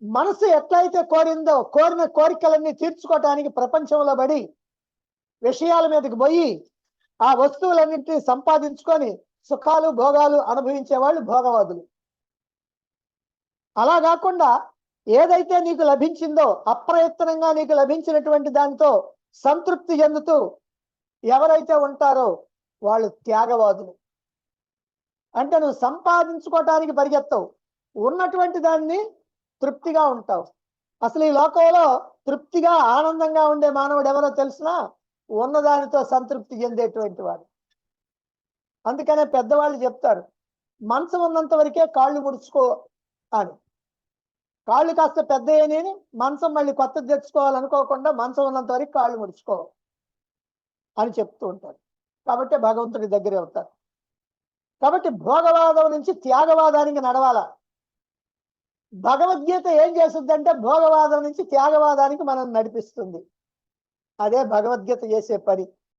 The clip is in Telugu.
మనసు ఎట్లయితే కోరిందో కోరిన కోరికలన్నీ తీర్చుకోవటానికి ప్రపంచంలో పడి విషయాల మీదకి పోయి ఆ వస్తువులన్నింటినీ సంపాదించుకొని సుఖాలు భోగాలు అనుభవించే వాళ్ళు భోగవాదులు. అలా కాకుండా ఏదైతే నీకు లభించిందో అప్రయత్నంగా నీకు లభించినటువంటి దాంతో సంతృప్తి చెందుతూ ఎవరైతే ఉంటారో వాళ్ళు త్యాగవాదులు. అంటే నువ్వు సంపాదించుకోవటానికి పరిగెత్తవు, ఉన్నటువంటి దాన్ని తృప్తిగా ఉంటావు. అసలు ఈ లోకంలో తృప్తిగా ఆనందంగా ఉండే మానవుడు ఎవరో తెలిసినా ఉన్నదానితో సంతృప్తి చెందేటువంటి వాడు. అందుకనే పెద్దవాళ్ళు చెప్తారు, మంచం ఉన్నంత వరకే కాళ్ళు ముడుచుకో అని. కాళ్ళు కాస్త పెద్ద అని మంచం మళ్ళీ కొత్తది తెచ్చుకోవాలనుకోకుండా మంచం ఉన్నంత వరకు కాళ్ళు ముడుచుకో అని చెప్తూ ఉంటారు. కాబట్టి భగవంతుడి దగ్గరే అవుతారు. కాబట్టి భోగవాదం నుంచి త్యాగవాదానికి నడవాల. భగవద్గీత ఏం చేస్తుందంటే భోగవాదం నుంచి త్యాగవాదానికి మనం నడిపిస్తుంది. అదే భగవద్గీత చేసే పని.